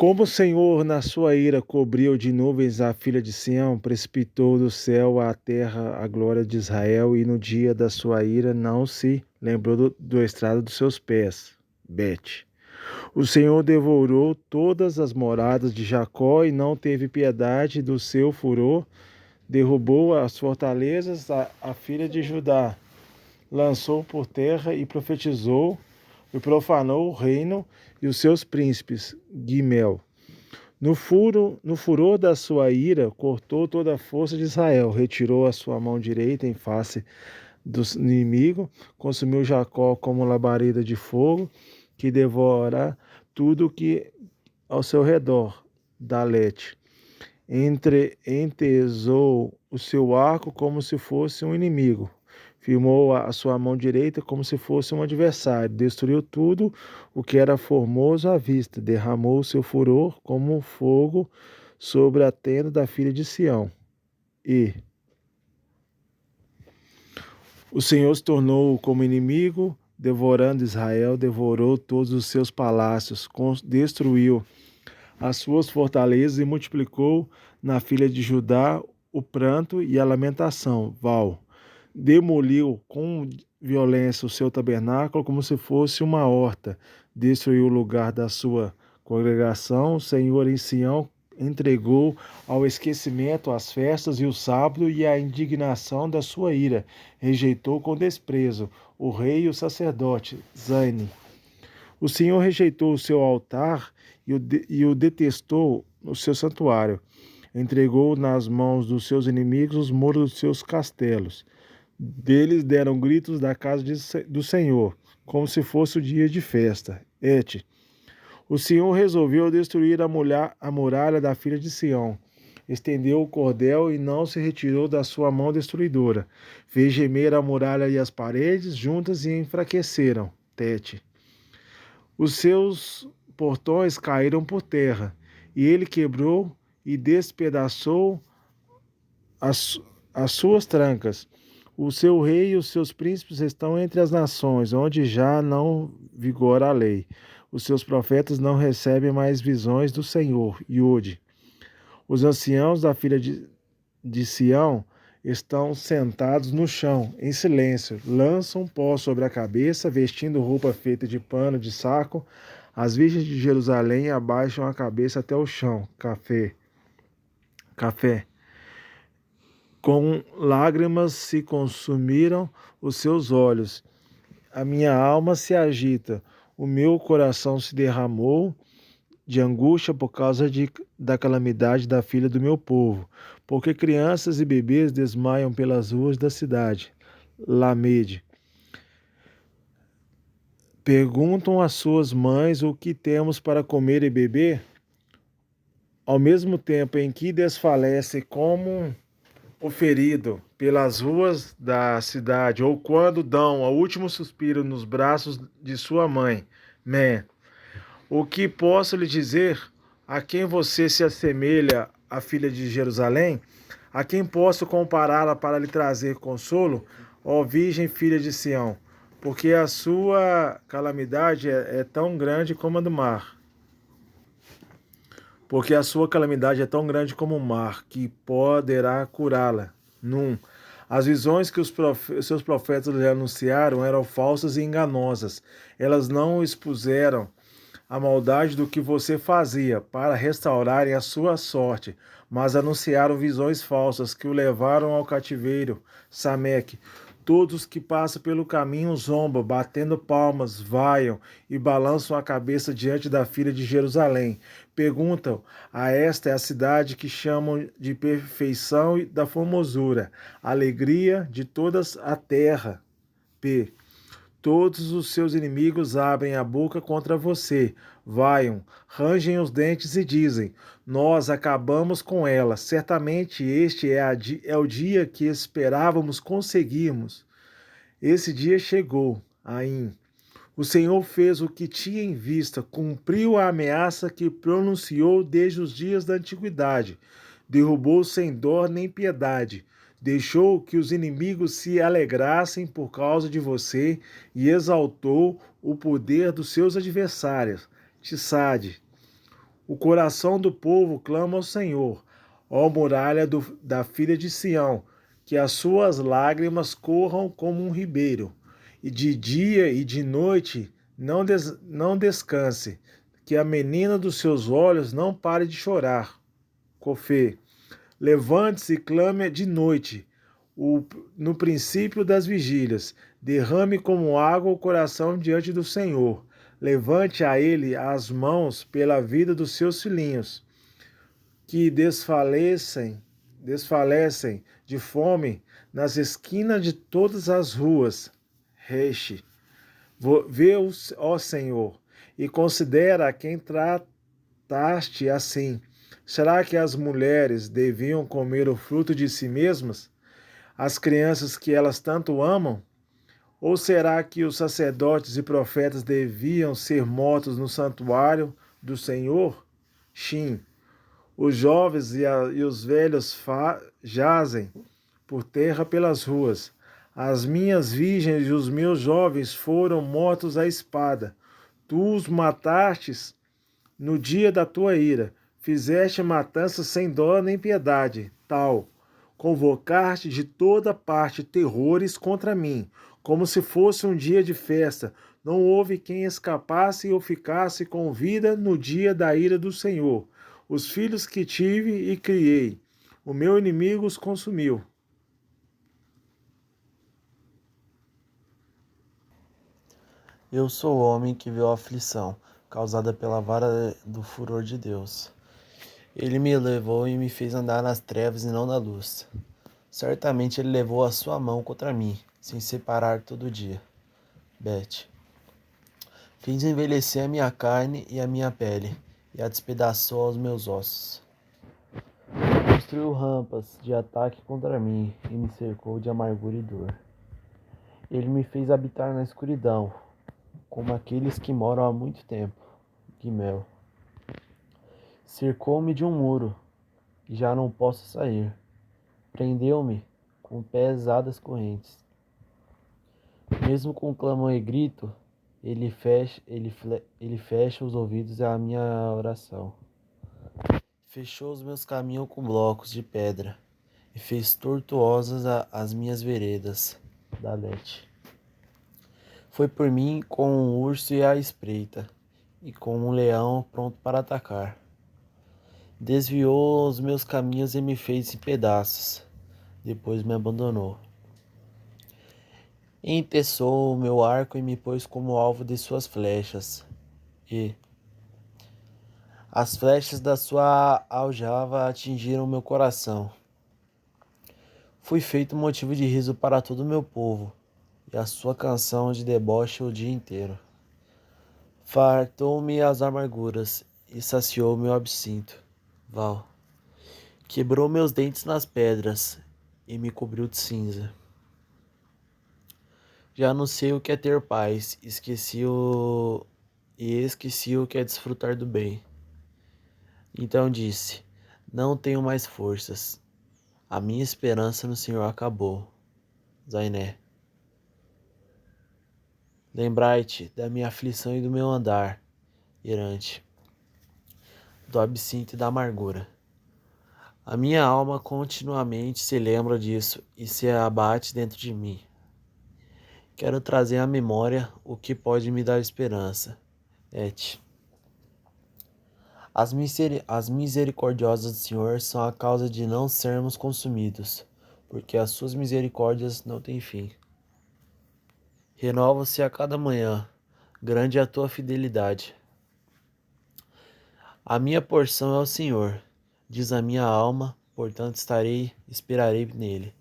Como o Senhor, na sua ira, cobriu de nuvens a filha de Sião, precipitou do céu à terra a glória de Israel, e no dia da sua ira não se lembrou do estrado dos seus pés. Bet. O Senhor devorou todas as moradas de Jacó e não teve piedade do seu furor, derrubou as fortalezas, a filha de Judá, lançou por terra e profetizou, e profanou o reino e os seus príncipes. Guimel. No furor da sua ira, cortou toda a força de Israel, retirou a sua mão direita em face do inimigo, consumiu Jacó como labareda de fogo, que devora tudo que ao seu redor, Dalete. Entesou o seu arco como se fosse um inimigo. Firmou a sua mão direita como se fosse um adversário. Destruiu tudo o que era formoso à vista. Derramou o seu furor como um fogo sobre a tenda da filha de Sião. E o Senhor se tornou como inimigo, devorando Israel, devorou todos os seus palácios, destruiu as suas fortalezas e multiplicou na filha de Judá o pranto e a lamentação. Val. Demoliu com violência o seu tabernáculo como se fosse uma horta. Destruiu o lugar da sua congregação. O Senhor em Sião entregou ao esquecimento as festas e o sábado e a indignação da sua ira. Rejeitou com desprezo o rei e o sacerdote. Zane. O Senhor rejeitou o seu altar e o detestou no seu santuário. Entregou nas mãos dos seus inimigos os muros dos seus castelos. Deles deram gritos da casa do Senhor, como se fosse o dia de festa. Et. O Senhor resolveu destruir a muralha da filha de Sião. Estendeu o cordel e não se retirou da sua mão destruidora. Fez gemer a muralha e as paredes juntas e enfraqueceram. Tete. Os seus portões caíram por terra, e ele quebrou e despedaçou as suas trancas. O seu rei e os seus príncipes estão entre as nações, onde já não vigora a lei. Os seus profetas não recebem mais visões do Senhor. Iude. Os anciãos da filha de Sião estão sentados no chão, em silêncio, lançam pó sobre a cabeça, vestindo roupa feita de pano de saco. As virgens de Jerusalém abaixam a cabeça até o chão. Café. Com lágrimas se consumiram os seus olhos. A minha alma se agita, o meu coração se derramou de angústia por causa da calamidade da filha do meu povo, porque crianças e bebês desmaiam pelas ruas da cidade. Lamede. Perguntam às suas mães o que temos para comer e beber, ao mesmo tempo em que desfalece como o ferido pelas ruas da cidade, ou quando dão o último suspiro nos braços de sua mãe. O que posso lhe dizer? A quem você se assemelha, a filha de Jerusalém? A quem posso compará-la para lhe trazer consolo? Ó Virgem filha de Sião, porque a sua calamidade é tão grande como a do mar. Porque a sua calamidade é tão grande como o mar, que poderá curá-la. As visões que os seus profetas lhe anunciaram eram falsas e enganosas. Elas não expuseram a maldade do que você fazia para restaurarem a sua sorte, mas anunciaram visões falsas que o levaram ao cativeiro. Sameque. Todos que passam pelo caminho zombam, batendo palmas, vaiam e balançam a cabeça diante da filha de Jerusalém. Perguntam: a esta é a cidade que chamam de perfeição e da formosura, alegria de toda a terra. P. Todos os seus inimigos abrem a boca contra você, vaiam, rangem os dentes e dizem: nós acabamos com ela. Certamente este é o dia que esperávamos conseguirmos. Esse dia chegou, Aim. O Senhor fez o que tinha em vista, cumpriu a ameaça que pronunciou desde os dias da antiguidade. Derrubou sem dó nem piedade. Deixou que os inimigos se alegrassem por causa de você e exaltou o poder dos seus adversários. Tissade. O coração do povo clama ao Senhor, ó muralha da filha de Sião, que as suas lágrimas corram como um ribeiro, e de dia e de noite não descanse, que a menina dos seus olhos não pare de chorar. Cofê, levante-se e clame de noite, no princípio das vigílias, derrame como água o coração diante do Senhor. Levante a ele as mãos pela vida dos seus filhinhos, que desfalecem de fome nas esquinas de todas as ruas. Reche, vê-os, ó Senhor, e considera a quem trataste assim. Será que as mulheres deviam comer o fruto de si mesmas, as crianças que elas tanto amam? Ou será que os sacerdotes e profetas deviam ser mortos no santuário do Senhor? Shim, os jovens e os velhos jazem por terra pelas ruas. As minhas virgens e os meus jovens foram mortos à espada. Tu os matastes no dia da tua ira. Fizeste matança sem dó nem piedade. Tal, convocaste de toda parte terrores contra mim, como se fosse um dia de festa. Não houve quem escapasse ou ficasse com vida no dia da ira do Senhor. Os filhos que tive e criei, o meu inimigo os consumiu. Eu sou o homem que viu a aflição, causada pela vara do furor de Deus. Ele me levou e me fez andar nas trevas e não na luz. Certamente ele levou a sua mão contra mim, sem separar todo dia. Bet. Fez envelhecer a minha carne e a minha pele, e a despedaçou aos meus ossos. Construiu rampas de ataque contra mim e me cercou de amargura e dor. Ele me fez habitar na escuridão, como aqueles que moram há muito tempo. Guimel. Cercou-me de um muro, e já não posso sair. Prendeu-me com pesadas correntes. Mesmo com clamor e grito, ele fecha os ouvidos à minha oração. Fechou os meus caminhos com blocos de pedra e fez tortuosas as minhas veredas. Dalete. Foi por mim com um urso e a espreita, e com um leão pronto para atacar. Desviou os meus caminhos e me fez em pedaços. Depois me abandonou. Empeçou o meu arco e me pôs como alvo de suas flechas. E as flechas da sua aljava atingiram meu coração. Fui feito motivo de riso para todo o meu povo, e a sua canção de deboche o dia inteiro. Fartou-me as amarguras e saciou meu absinto. Val. Quebrou meus dentes nas pedras e me cobriu de cinza. Já não sei o que é ter paz, esqueci o que é desfrutar do bem. Então disse: não tenho mais forças. A minha esperança no Senhor acabou. Zainé. Lembrai-te da minha aflição e do meu andar errante, do absinto e da amargura. A minha alma continuamente se lembra disso e se abate dentro de mim. Quero trazer à memória o que pode me dar esperança. Et. As misericordiosas do Senhor são a causa de não sermos consumidos, porque as suas misericórdias não têm fim. Renova-se a cada manhã, grande é a tua fidelidade. A minha porção é o Senhor, diz a minha alma, portanto esperarei nele.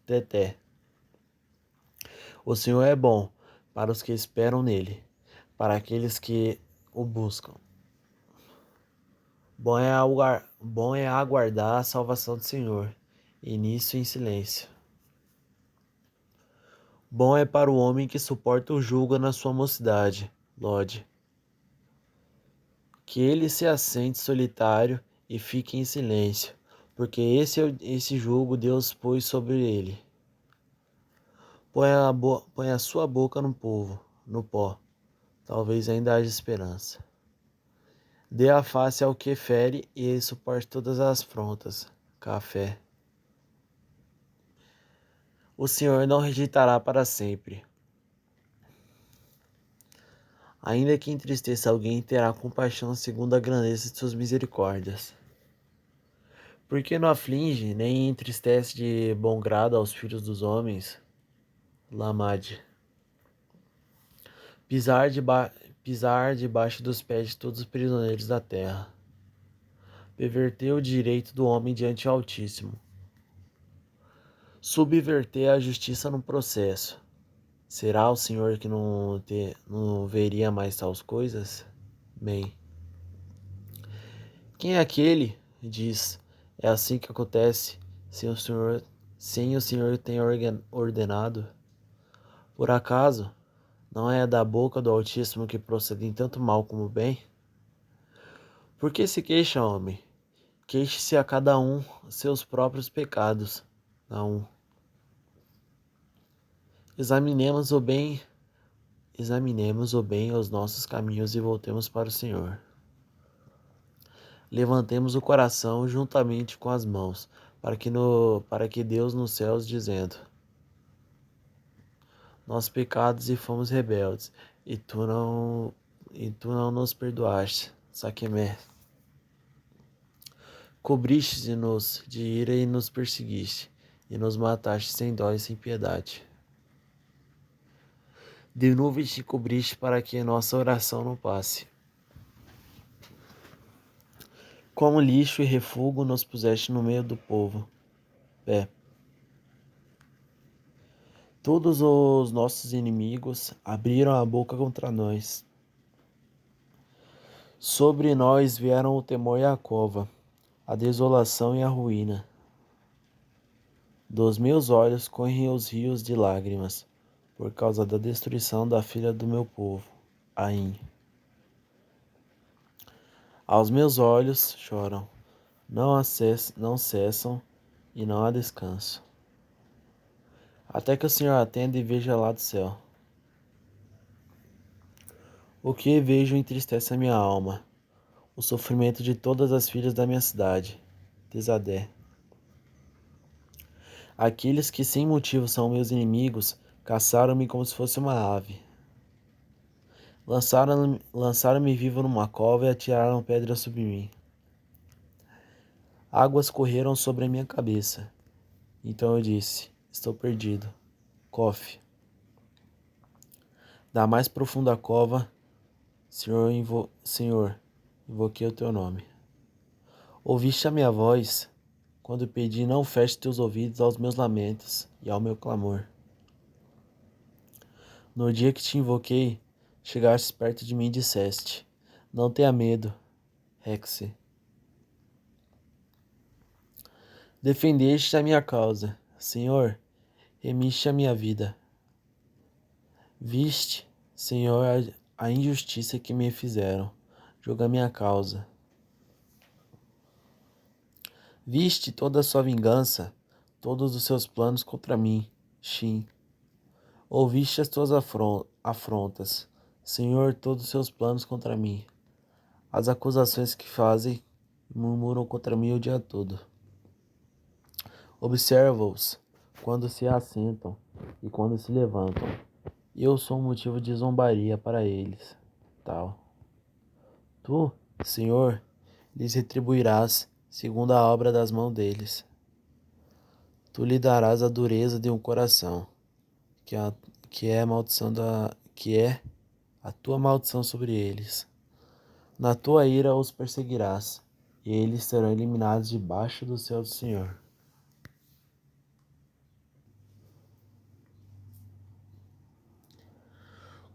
Teté. O Senhor é bom para os que esperam nele, para aqueles que o buscam. Bom é aguardar a salvação do Senhor, e nisso em silêncio. Bom é para o homem que suporta o jugo na sua mocidade, Lode. Que ele se assente solitário e fique em silêncio, porque esse jugo Deus pôs sobre ele. Põe a sua boca no povo, no pó, talvez ainda haja esperança. Dê a face ao que fere e suporte todas as afrontas. Café. O Senhor não rejeitará para sempre. Ainda que entristeça alguém, terá compaixão segundo a grandeza de suas misericórdias. Porque não aflige, nem entristece de bom grado aos filhos dos homens. Lamade. Pisar debaixo dos pés de todos os prisioneiros da terra. Perverter o direito do homem diante do Altíssimo. Subverter a justiça no processo. Será o Senhor que não veria mais tais coisas? Bem. Quem é aquele? Diz. É assim que acontece, sem o Senhor tem ordenado. Por acaso, não é da boca do Altíssimo que procedem tanto mal como bem? Por que se queixa, homem? Queixe-se a cada um seus próprios pecados. A um. Examinemos o bem os nossos caminhos e voltemos para o Senhor. Levantemos o coração juntamente com as mãos, para que Deus nos céus dizendo: nós pecados e fomos rebeldes, e tu não nos perdoaste. Saquemé. Cobriste-nos de ira e nos perseguiste, e nos mataste sem dó e sem piedade. De nuvens te cobriste para que nossa oração não passe. Como lixo e refúgio nos puseste no meio do povo. Pé. Todos os nossos inimigos abriram a boca contra nós. Sobre nós vieram o temor e a cova, a desolação e a ruína. Dos meus olhos correm os rios de lágrimas, por causa da destruição da filha do meu povo, Ain. Aos meus olhos choram, não cessam e não há descanso. Até que o Senhor atenda e veja lá do céu. O que vejo entristece a minha alma, o sofrimento de todas as filhas da minha cidade, Tesadé. Aqueles que sem motivo são meus inimigos, caçaram-me como se fosse uma ave. Lançaram-me vivo numa cova e atiraram pedras sobre mim. Águas correram sobre a minha cabeça. Então eu disse: estou perdido. Cofe. Da mais profunda cova, Senhor, invoquei o teu nome. Ouviste a minha voz quando pedi: não feche teus ouvidos aos meus lamentos e ao meu clamor. No dia que te invoquei, chegaste perto de mim e disseste: não tenha medo, Rexe. Defendeste a minha causa, Senhor, remiste a minha vida. Viste, Senhor, a injustiça que me fizeram, julga a minha causa. Viste toda a sua vingança, todos os seus planos contra mim, Shin. Ouviste as tuas afrontas, Senhor, todos os seus planos contra mim. As acusações que fazem e murmuram contra mim o dia todo. Observa-os quando se assentam e quando se levantam. Eu sou um motivo de zombaria para eles. Tal. Tu, Senhor, lhes retribuirás segundo a obra das mãos deles. Tu lhe darás a dureza de um coração, que é a tua maldição sobre eles. Na tua ira os perseguirás, e eles serão eliminados debaixo do céu do Senhor.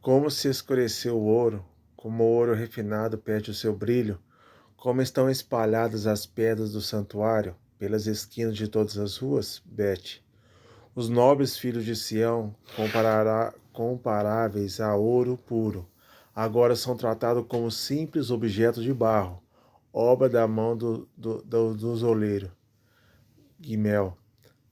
Como se escureceu o ouro, como o ouro refinado perde o seu brilho, como estão espalhadas as pedras do santuário pelas esquinas de todas as ruas, Bete. Os nobres filhos de Sião, comparáveis a ouro puro, agora são tratados como simples objetos de barro, obra da mão do zoleiro. Guimel.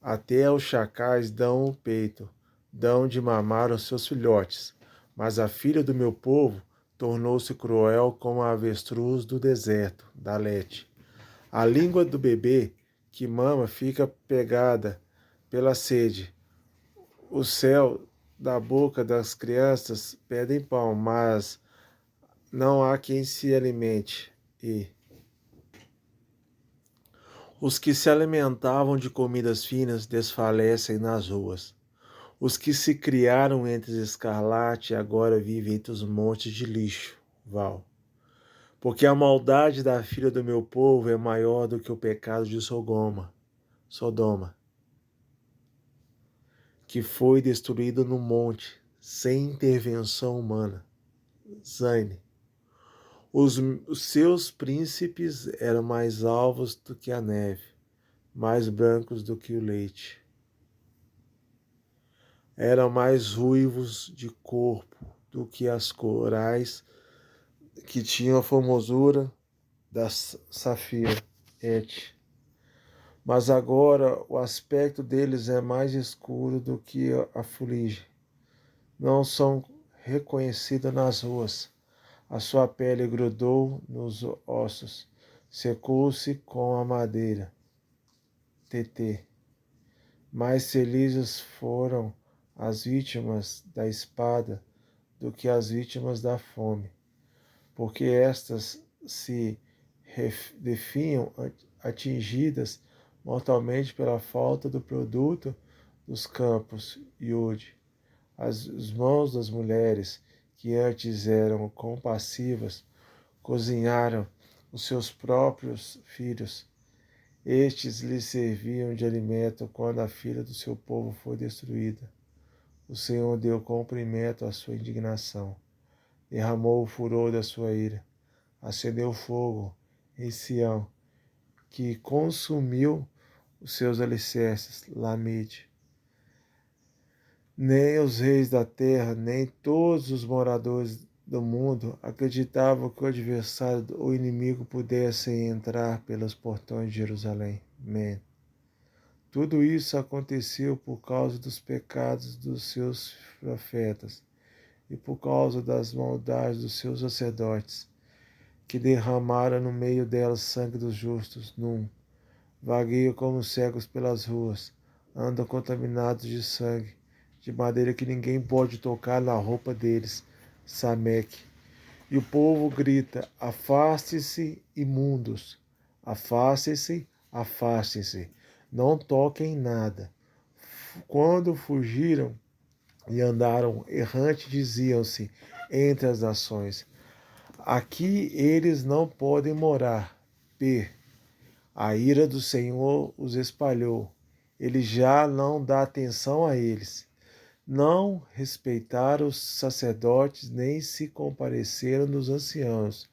Até os chacais dão o peito, dão de mamar aos seus filhotes, mas a filha do meu povo tornou-se cruel como a avestruz do deserto, da Lete. A língua do bebê que mama fica pegada pela sede. O céu da boca das crianças pedem pão, mas não há quem se alimente. E os que se alimentavam de comidas finas desfalecem nas ruas. Os que se criaram entre escarlate agora vivem entre os montes de lixo. Val. Porque a maldade da filha do meu povo é maior do que o pecado de Sodoma, que foi destruído no monte, sem intervenção humana. Zaine. Os seus príncipes eram mais alvos do que a neve, mais brancos do que o leite. Eram mais ruivos de corpo do que as corais que tinham a formosura da safira. Mas agora o aspecto deles é mais escuro do que a fuligem. Não são reconhecidos nas ruas. A sua pele grudou nos ossos, secou-se com a madeira. Mais felizes foram as vítimas da espada do que as vítimas da fome, porque estas se definham atingidas mortalmente pela falta do produto dos campos. Iude. As mãos das mulheres que antes eram compassivas cozinharam os seus próprios filhos. Estes lhes serviam de alimento quando a filha do seu povo foi destruída. O Senhor deu comprimento à sua indignação, derramou o furor da sua ira, acendeu fogo em Sião, que consumiu os seus alicerces. Lamide. Nem os reis da terra, nem todos os moradores do mundo acreditavam que o adversário ou inimigo pudessem entrar pelos portões de Jerusalém. Amém. Tudo isso aconteceu por causa dos pecados dos seus profetas e por causa das maldades dos seus sacerdotes, que derramaram no meio delas sangue dos justos. Vagueiam como cegos pelas ruas, andam contaminados de sangue, de maneira que ninguém pode tocar na roupa deles. Sameque. E o povo grita: afaste-se, imundos, afastem-se, afastem-se, não toquem nada. Quando fugiram e andaram errante, diziam-se entre as nações: aqui eles não podem morar. A ira do Senhor os espalhou. Ele já não dá atenção a eles. Não respeitaram os sacerdotes, nem se compareceram nos anciãos.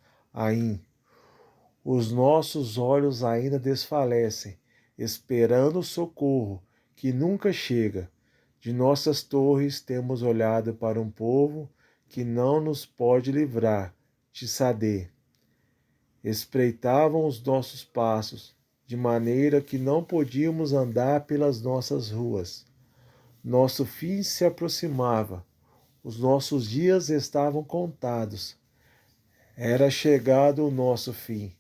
Os nossos olhos ainda desfalecem, esperando o socorro, que nunca chega. De nossas torres temos olhado para um povo que não nos pode livrar. Tissadê. Espreitavam os nossos passos, de maneira que não podíamos andar pelas nossas ruas. Nosso fim se aproximava, os nossos dias estavam contados. Era chegado o nosso fim.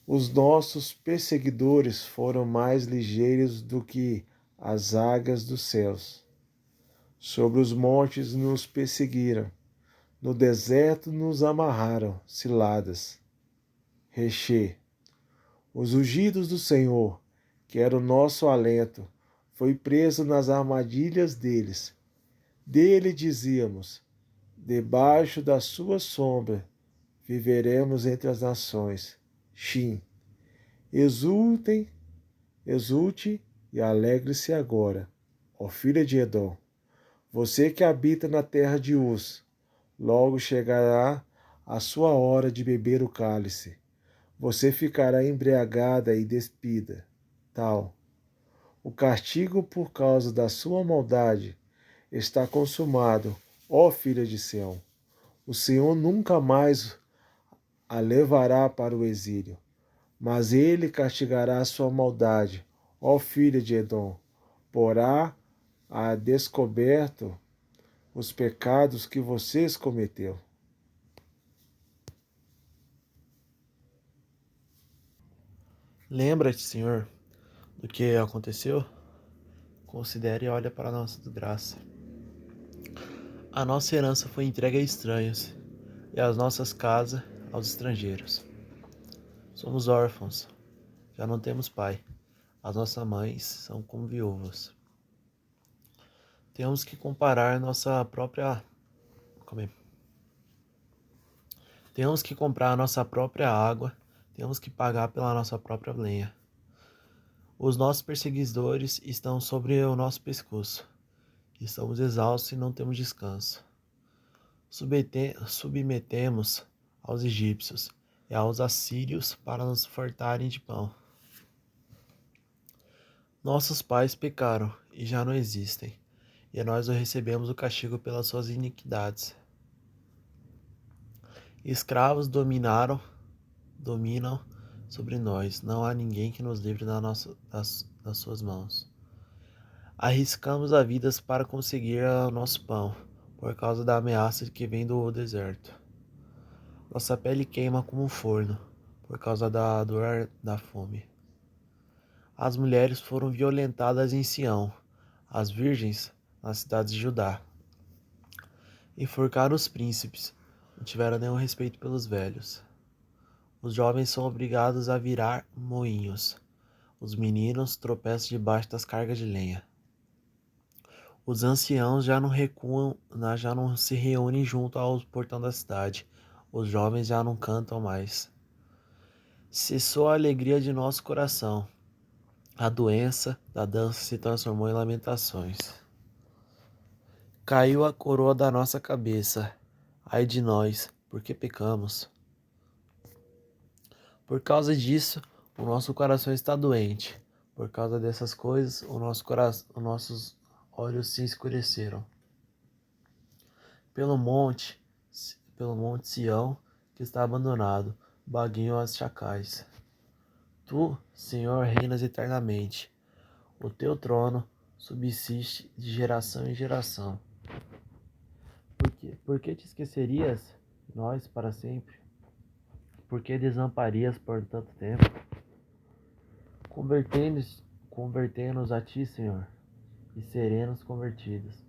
Os nossos perseguidores foram mais ligeiros do que as águias dos céus. Sobre os montes nos perseguiram, no deserto nos amarraram ciladas. Os ungidos do Senhor, que era o nosso alento, foi preso nas armadilhas deles. Dele dizíamos: debaixo da sua sombra viveremos entre as nações. Exulte e alegre-se agora, ó filha de Edom. Você que habita na terra de Uz, logo chegará a sua hora de beber o cálice. Você ficará embriagada e despida. O castigo por causa da sua maldade está consumado, ó filha de Sião. O Senhor nunca mais a levará para o exílio, mas ele castigará a sua maldade, ó filha de Edom. Porá a descoberto os pecados que vocês cometeu. Lembra-te, Senhor, do que aconteceu? Considere e olha para a nossa desgraça. A nossa herança foi entregue a estranhos, e as nossas casas aos estrangeiros. Somos órfãos, já não temos pai. As nossas mães são como viúvas. Temos que comparar nossa própria. Temos que comprar a nossa própria água, temos que pagar pela nossa própria lenha. Os nossos perseguidores estão sobre o nosso pescoço. Estamos exaustos e não temos descanso. Submetemos aos egípcios e aos assírios para nos fartarem de pão. Nossos pais pecaram e já não existem, e nós recebemos o castigo pelas suas iniquidades. Escravos dominam sobre nós, não há ninguém que nos livre das suas mãos. Arriscamos a vida para conseguir o nosso pão, por causa da ameaça que vem do deserto. Nossa pele queima como um forno, por causa da dor da fome. As mulheres foram violentadas em Sião, as virgens nas cidades de Judá. Enforcaram os príncipes, não tiveram nenhum respeito pelos velhos. Os jovens são obrigados a virar moinhos. Os meninos tropeçam debaixo das cargas de lenha. Os anciãos já não recuam, já não se reúnem junto ao portão da cidade. Os jovens já não cantam mais. Cessou a alegria de nosso coração. A doença da dança se transformou em lamentações. Caiu a coroa da nossa cabeça. Ai de nós, por que pecamos? Por causa disso, o nosso coração está doente. Por causa dessas coisas, os nossos olhos se escureceram. Pelo monte Sião, que está abandonado, bagueiam as chacais. Tu, Senhor, reinas eternamente. O teu trono subsiste de geração em geração. Por que te esquecerias, nós, para sempre? Por que desamparias por tanto tempo? Convertei-nos a ti, Senhor, e seremos convertidos.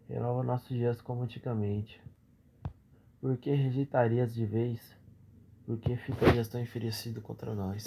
Renova nossos dias como antigamente. Por que rejeitarias de vez? Por que ficarias tão enfurecido contra nós?